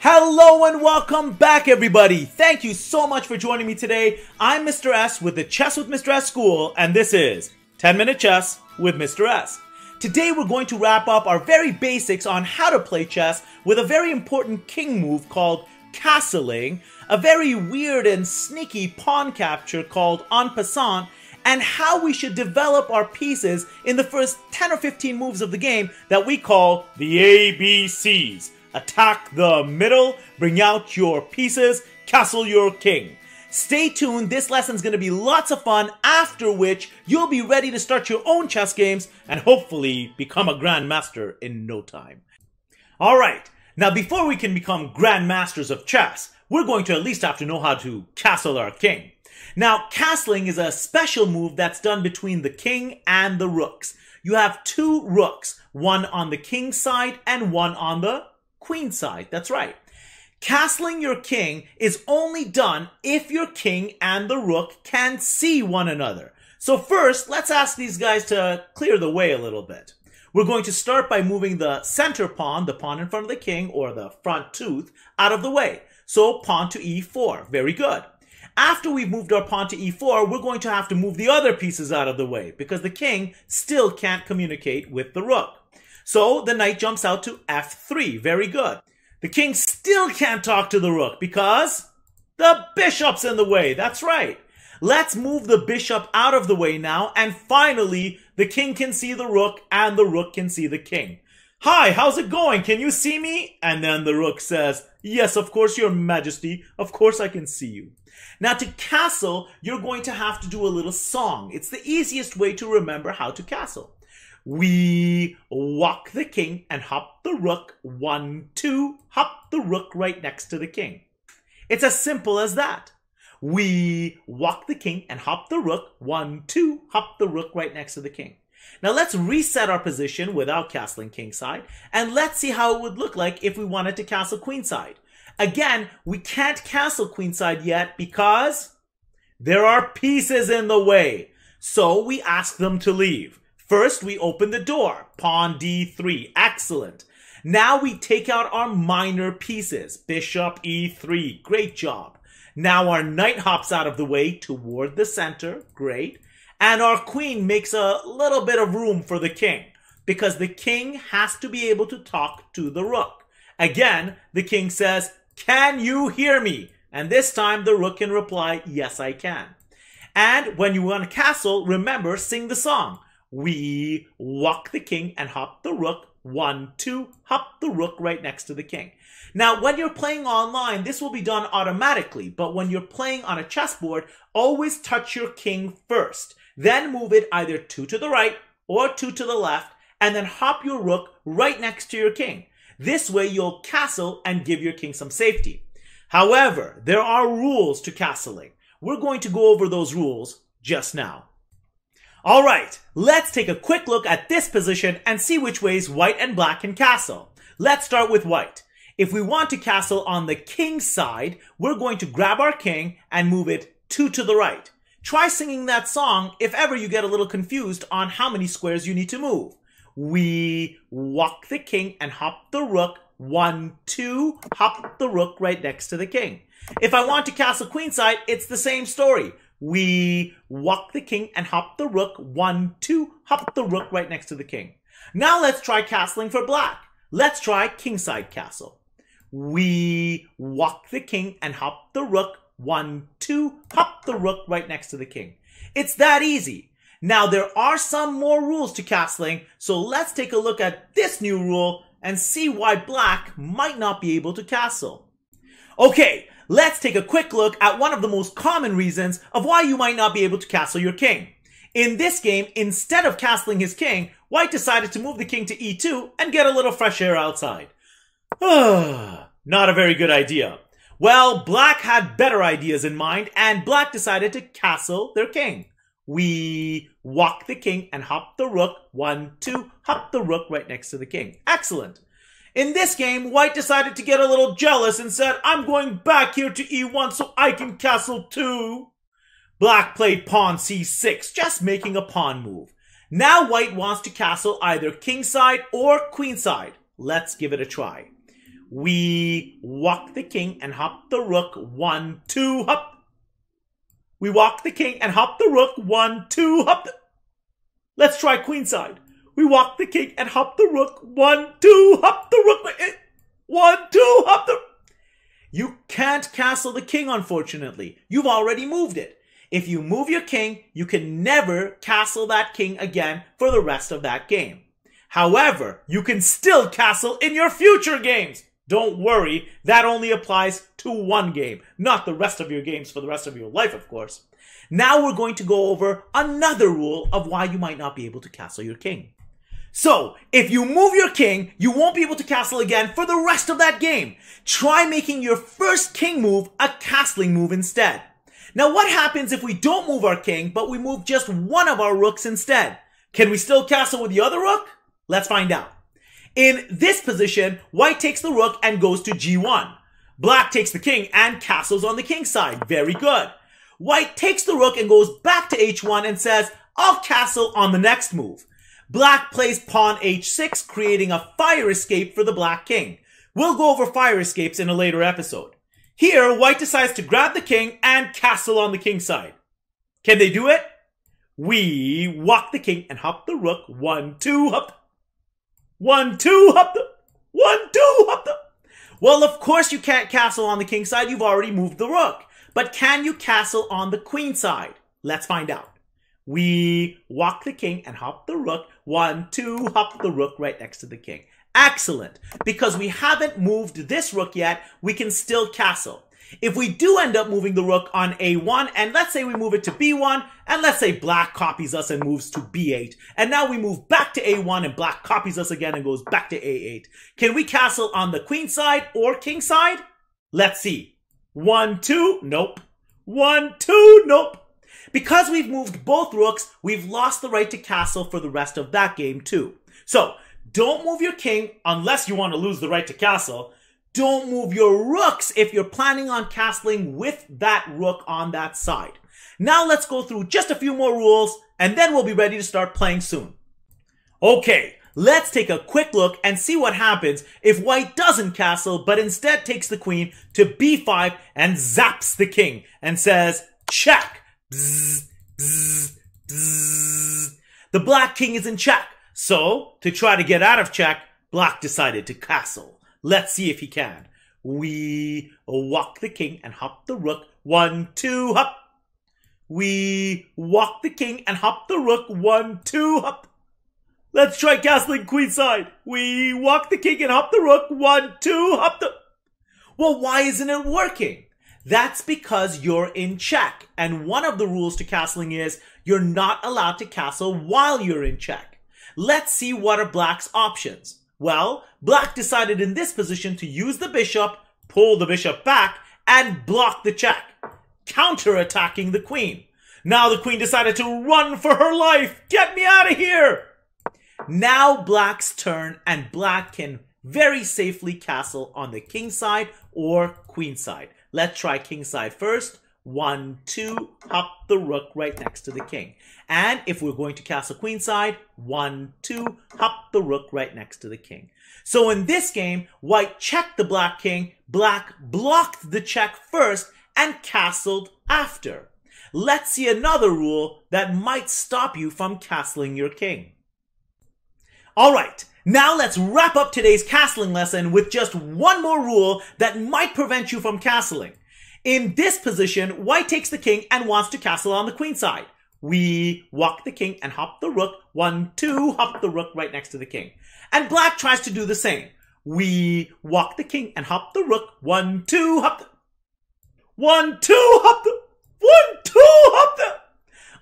Hello and welcome back, everybody. Thank you so much for joining me today. I'm Mr. S with the Chess with Mr. S School, and this is 10-Minute Chess with Mr. S. Today we're going to wrap up our very basics on how to play chess with a very important king move called castling, a very weird and sneaky pawn capture called en passant, and how we should develop our pieces in the first 10 or 15 moves of the game that we call the ABCs. Attack the middle, bring out your pieces, castle your king. Stay tuned, this lesson's going to be lots of fun, after which you'll be ready to start your own chess games and hopefully become a grandmaster in no time. Alright, now before we can become grandmasters of chess, we're going to at least have to know how to castle our king. Now, castling is a special move that's done between the king and the rooks. You have two rooks, one on the king's side and one on the queen side. That's right. Castling your king is only done if your king and the rook can see one another. So first, let's ask these guys to clear the way a little bit. We're going to start by moving the center pawn, the pawn in front of the king, or the front tooth, out of the way. So pawn to e4. Very good. After we've moved our pawn to e4, we're going to have to move the other pieces out of the way because the king still can't communicate with the rook. So the knight jumps out to f3. Very good. The king still can't talk to the rook because the bishop's in the way. That's right. Let's move the bishop out of the way now, and finally the king can see the rook and the rook can see the king. Hi, how's it going? Can you see me? And then the rook says, yes, of course, your majesty. Of course I can see you. Now to castle, you're going to have to do a little song. It's the easiest way to remember how to castle. We walk the king and hop the rook. 1, 2, hop the rook right next to the king. It's as simple as that. We walk the king and hop the rook. 1, 2, hop the rook right next to the king. Now let's reset our position without castling kingside, and let's see how it would look like if we wanted to castle queenside. Again, we can't castle queenside yet because there are pieces in the way. So we ask them to leave. First, we open the door. Pawn d3. Excellent. Now we take out our minor pieces. Bishop e3. Great job. Now our knight hops out of the way toward the center. Great. And our queen makes a little bit of room for the king because the king has to be able to talk to the rook. Again, the king says, can you hear me? And this time the rook can reply, yes, I can. And when you want to castle, remember, sing the song. We walk the king and hop the rook. 1, 2, hop the rook right next to the king. Now, when you're playing online, this will be done automatically. But when you're playing on a chessboard, always touch your king first. Then move it either 2 to the right or 2 to the left, and then hop your rook right next to your king. This way you'll castle and give your king some safety. However, there are rules to castling. We're going to go over those rules just now. Alright, let's take a quick look at this position and see which ways white and black can castle. Let's start with white. If we want to castle on the king's side, we're going to grab our king and move it 2 to the right. Try singing that song if ever you get a little confused on how many squares you need to move. We walk the king and hop the rook. 1, 2, hop the rook right next to the king. If I want to castle queenside, it's the same story. We walk the king and hop the rook. 1, 2, hop the rook right next to the king. Now let's try castling for black. Let's try kingside castle. We walk the king and hop the rook. 1, 2, hop the rook right next to the king. It's that easy. Now there are some more rules to castling, so let's take a look at this new rule and see why black might not be able to castle. Okay, let's take a quick look at one of the most common reasons of why you might not be able to castle your king. In this game, instead of castling his king, white decided to move the king to e2 and get a little fresh air outside. Not a very good idea. Well, black had better ideas in mind, and black decided to castle their king. We walk the king and hop the rook. 1, 2, hop the rook right next to the king. Excellent. In this game, white decided to get a little jealous and said, I'm going back here to e1 so I can castle too. Black played pawn c6, just making a pawn move. Now white wants to castle either kingside or queenside. Let's give it a try. We walk the king and hop the rook. 1, 2, hop. We walk the king and hop the rook. 1, 2, hop. Let's try queenside. We walk the king and hop the rook. 1, 2, hop the rook. 1, 2, hop the... You can't castle the king, unfortunately. You've already moved it. If you move your king, you can never castle that king again for the rest of that game. However, you can still castle in your future games. Don't worry, that only applies to one game, not the rest of your games for the rest of your life, of course. Now we're going to go over another rule of why you might not be able to castle your king. So, if you move your king, you won't be able to castle again for the rest of that game. Try making your first king move a castling move instead. Now, what happens if we don't move our king, but we move just one of our rooks instead? Can we still castle with the other rook? Let's find out. In this position, white takes the rook and goes to g1. Black takes the king and castles on the king side. Very good. White takes the rook and goes back to h1 and says, I'll castle on the next move. Black plays pawn h6, creating a fire escape for the black king. We'll go over fire escapes in a later episode. Here, white decides to grab the king and castle on the king side. Can they do it? We walk the king and hop the rook. 1, 2, hop. 1, 2, hop. 1, 2, hop. Well, of course you can't castle on the king side. You've already moved the rook. But can you castle on the queen side? Let's find out. We walk the king and hop the rook. 1, 2, hop the rook right next to the king. Excellent. Because we haven't moved this rook yet, we can still castle. If we do end up moving the rook on a1, and let's say we move it to b1, and let's say black copies us and moves to b8, and now we move back to a1 and black copies us again and goes back to a8. Can we castle on the queen side or king side? Let's see. 1, 2, nope. 1, 2, nope. Because we've moved both rooks, we've lost the right to castle for the rest of that game too. So, don't move your king unless you want to lose the right to castle. Don't move your rooks if you're planning on castling with that rook on that side. Now let's go through just a few more rules and then we'll be ready to start playing soon. Okay, let's take a quick look and see what happens if white doesn't castle but instead takes the queen to b5 and zaps the king and says, check. Bzz, bzz, bzz. The black king is in check. So, to try to get out of check, black decided to castle. Let's see if he can. We walk the king and hop the rook. 1, 2, hop. We walk the king and hop the rook. 1, 2, hop. Let's try castling queenside. We walk the king and hop the rook. 1, 2, hop. Well, why isn't it working? That's because you're in check. And one of the rules to castling is you're not allowed to castle while you're in check. Let's see what are black's options. Well, black decided in this position to use the bishop, pull the bishop back, and block the check, counter-attacking the queen. Now the queen decided to run for her life. Get me out of here! Now black's turn, and black can very safely castle on the king side or queen side. Let's try king side first. 1, 2, hop the rook right next to the king. And if we're going to castle queen side, 1, 2, hop the rook right next to the king. So in this game, white checked the black king, black blocked the check first and castled after. Let's see another rule that might stop you from castling your king. Alright, now let's wrap up today's castling lesson with just one more rule that might prevent you from castling. In this position, white takes the king and wants to castle on the queen side. We walk the king and hop the rook. 1, 2, hop the rook right next to the king. And black tries to do the same. We walk the king and hop the rook. 1, 2, hop the... 1, 2, hop the... 1, 2, hop the...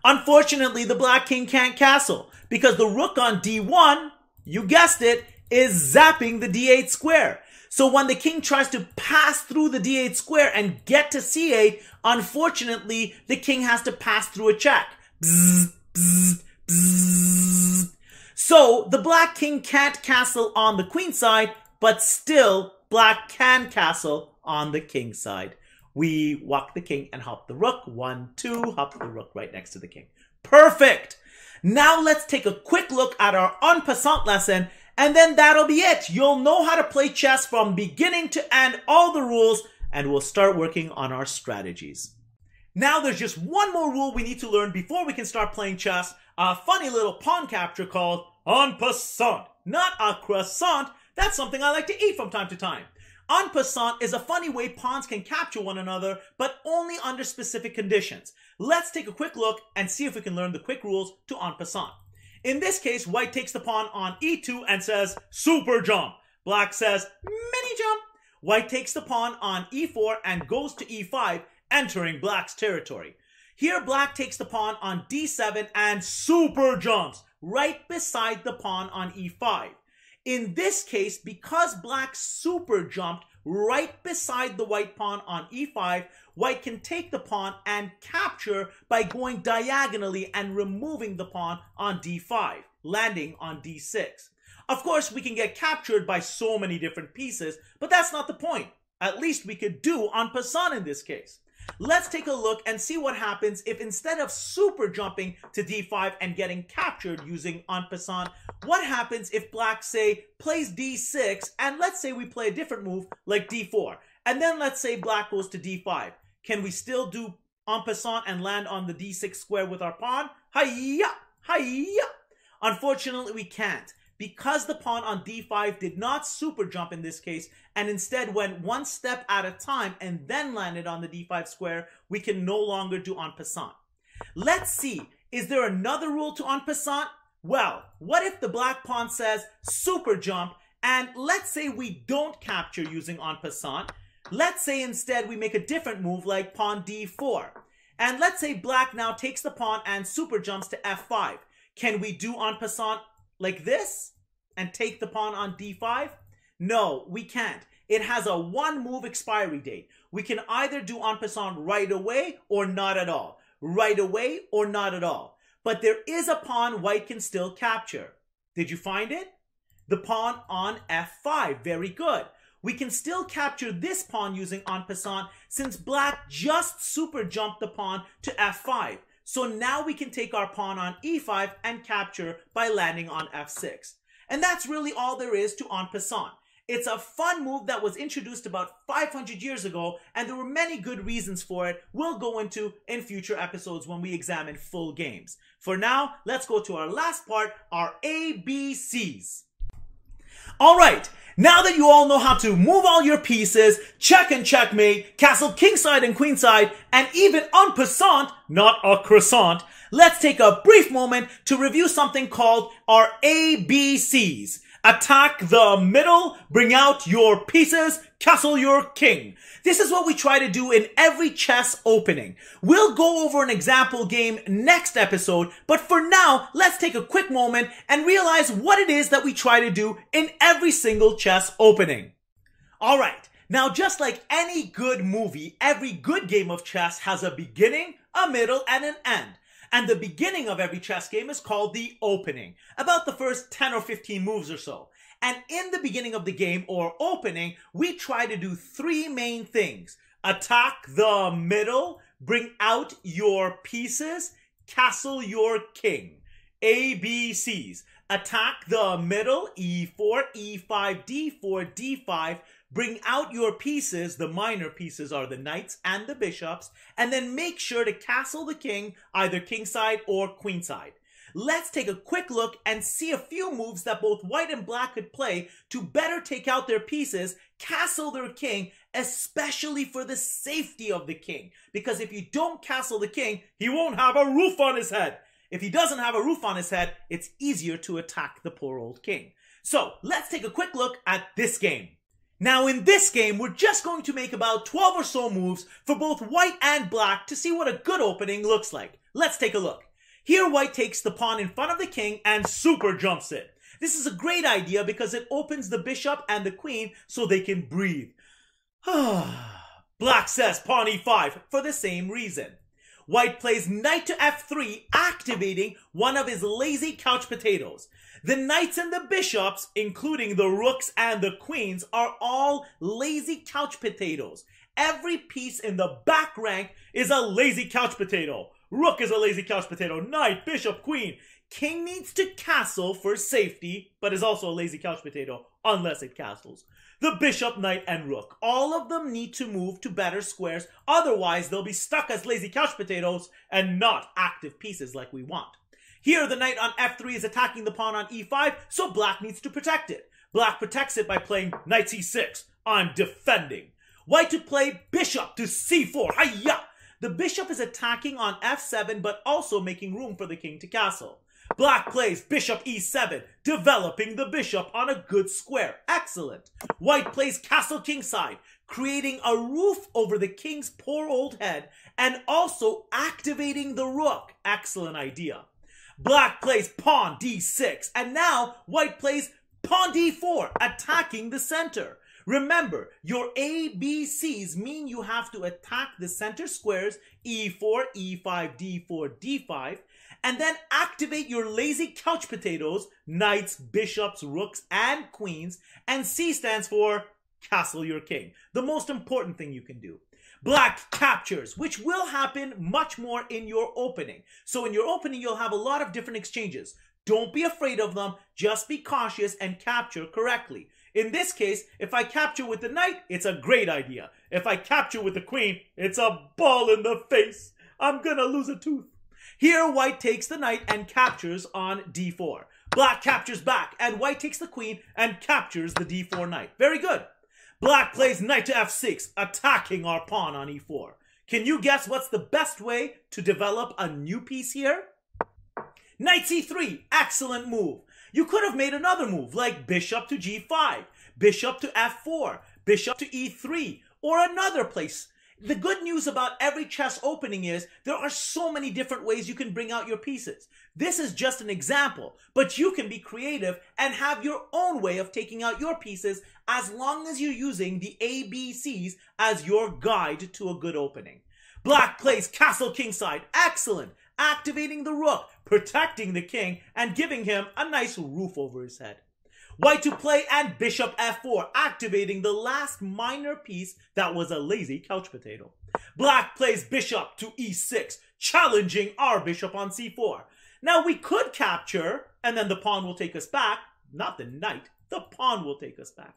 Unfortunately, the black king can't castle because the rook on d1, you guessed it, is zapping the d8 square. So when the king tries to pass through the d8 square and get to c8, unfortunately, the king has to pass through a check. Bzz, bzz, bzz. So the black king can't castle on the queen side, but still black can castle on the king side. We walk the king and hop the rook. 1, 2, hop the rook right next to the king. Perfect! Now let's take a quick look at our en passant lesson And then that'll be it. You'll know how to play chess from beginning to end, all the rules, and we'll start working on our strategies. Now there's just one more rule we need to learn before we can start playing chess. A funny little pawn capture called en passant. Not a croissant. That's something I like to eat from time to time. En passant is a funny way pawns can capture one another, but only under specific conditions. Let's take a quick look and see if we can learn the quick rules to en passant. In this case, white takes the pawn on e2 and says, super jump. Black says, mini jump. White takes the pawn on e4 and goes to e5, entering black's territory. Here, black takes the pawn on d7 and super jumps right beside the pawn on e5. In this case, because black super jumped right beside the white pawn on e5, white can take the pawn and capture by going diagonally and removing the pawn on d5, landing on d6. Of course, we can get captured by so many different pieces, but that's not the point. At least we could do en passant in this case. Let's take a look and see what happens if instead of super jumping to d5 and getting captured using en passant, what happens if black, say, plays d6, and let's say we play a different move like d4, and then let's say black goes to d5. Can we still do en passant and land on the d6 square with our pawn? Hi-ya! Hi-ya! Unfortunately, we can't. Because the pawn on d5 did not super jump in this case, and instead went one step at a time and then landed on the d5 square, we can no longer do en passant. Let's see, is there another rule to en passant? Well, what if the black pawn says super jump, and let's say we don't capture using en passant. Let's say instead we make a different move like pawn d4. And let's say black now takes the pawn and super jumps to f5. Can we do en passant like this and take the pawn on d5? No, we can't. It has a one move expiry date. We can either do en passant right away or not at all. Right away or not at all. But there is a pawn white can still capture. Did you find it? The pawn on f5. Very good. We can still capture this pawn using en passant since black just super jumped the pawn to f5. So now we can take our pawn on e5 and capture by landing on f6. And that's really all there is to en passant. It's a fun move that was introduced about 500 years ago, and there were many good reasons for it we'll go into in future episodes when we examine full games. For now, let's go to our last part, our ABCs. Alright, now that you all know how to move all your pieces, check and checkmate, castle kingside and queenside, and even en passant, not a croissant, let's take a brief moment to review something called our ABCs. Attack the middle, bring out your pieces, castle your king. This is what we try to do in every chess opening. We'll go over an example game next episode, but for now, let's take a quick moment and realize what it is that we try to do in every single chess opening. Alright, now just like any good movie, every good game of chess has a beginning, a middle, and an end. And the beginning of every chess game is called the opening, about the first 10 or 15 moves or so. And in the beginning of the game, or opening, we try to do three main things. Attack the middle, bring out your pieces, castle your king. ABCs. Attack the middle, e4, e5, d4, d5. Bring out your pieces, the minor pieces are the knights and the bishops, and then make sure to castle the king, either kingside or queenside. Let's take a quick look and see a few moves that both white and black could play to better take out their pieces, castle their king, especially for the safety of the king. Because if you don't castle the king, he won't have a roof on his head. If he doesn't have a roof on his head, it's easier to attack the poor old king. So let's take a quick look at this game. Now in this game, we're just going to make about 12 or so moves for both white and black to see what a good opening looks like. Let's take a look. Here white takes the pawn in front of the king and super jumps it. This is a great idea because it opens the bishop and the queen so they can breathe. Black says pawn e5 for the same reason. White plays knight to f3, activating one of his lazy couch potatoes. The knights and the bishops, including the rooks and the queens, are all lazy couch potatoes. every piece in the back rank is a lazy couch potato. Rook is a lazy couch potato. Knight, bishop, queen. King needs to castle for safety, but is also a lazy couch potato unless it castles. The bishop, knight, and rook. All of them need to move to better squares, otherwise they'll be stuck as lazy couch potatoes and not active pieces like we want. Here, the knight on f3 is attacking the pawn on e5, so black needs to protect it. Black protects it by playing knight c6. I'm defending. White to play bishop to c4. Hiya! The bishop is attacking on f7, but also making room for the king to castle. Black plays bishop e7, developing the bishop on a good square. Excellent. White plays castle kingside, creating a roof over the king's poor old head and also activating the rook. Excellent idea. Black plays pawn d6, and now white plays pawn d4, attacking the center. Remember, your ABCs mean you have to attack the center squares e4, e5, d4, d5, and then activate your lazy couch potatoes, knights, bishops, rooks, and queens, and C stands for castle your king. The most important thing you can do. Black captures, which will happen much more in your opening. So in your opening, you'll have a lot of different exchanges. Don't be afraid of them, just be cautious and capture correctly. In this case, if I capture with the knight, it's a great idea. If I capture with the queen, it's a ball in the face. I'm gonna lose a tooth. Here, white takes the knight and captures on d4. Black captures back, and white takes the queen and captures the d4 knight. Very good. Black plays knight to f6, attacking our pawn on e4. Can you guess what's the best way to develop a new piece here? Knight c3, excellent move. You could have made another move, like bishop to g5, bishop to f4, bishop to e3, or another place. The good news about every chess opening is there are so many different ways you can bring out your pieces. This is just an example, but you can be creative and have your own way of taking out your pieces as long as you're using the ABCs as your guide to a good opening. Black plays castle kingside. Excellent. Activating the rook, protecting the king, and giving him a nice roof over his head. White to play and bishop f4, activating the last minor piece that was a lazy couch potato. Black plays bishop to e6, challenging our bishop on c4. Now we could capture, and then the pawn will take us back. Not the knight, the pawn will take us back.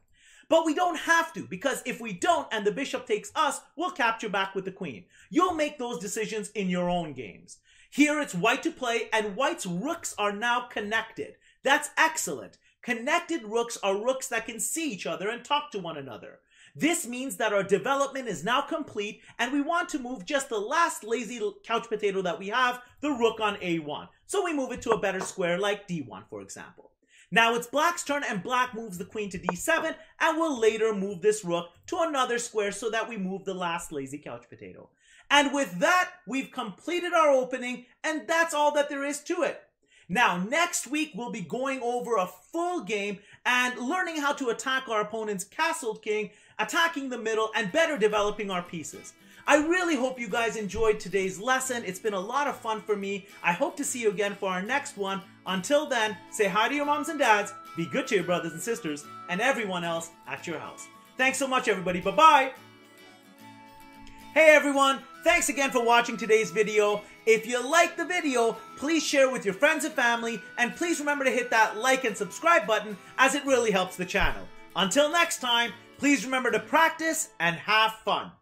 But we don't have to, because if we don't and the bishop takes us, we'll capture back with the queen. You'll make those decisions in your own games. Here it's white to play, and white's rooks are now connected. That's excellent. Connected rooks are rooks that can see each other and talk to one another. This means that our development is now complete, and we want to move just the last lazy couch potato that we have, the rook on a1. So we move it to a better square like d1, for example. Now it's black's turn, and black moves the queen to d7, and will later move this rook to another square so that we move the last lazy couch potato. And with that, we've completed our opening, and that's all that there is to it. Now, next week, we'll be going over a full game and learning how to attack our opponent's castled king, attacking the middle, and better developing our pieces. I really hope you guys enjoyed today's lesson. It's been a lot of fun for me. I hope to see you again for our next one. Until then, say hi to your moms and dads, be good to your brothers and sisters, and everyone else at your house. Thanks so much, everybody. Bye-bye. Hey everyone, thanks again for watching today's video. If you liked the video, please share with your friends and family, and please remember to hit that like and subscribe button as it really helps the channel. Until next time, please remember to practice and have fun.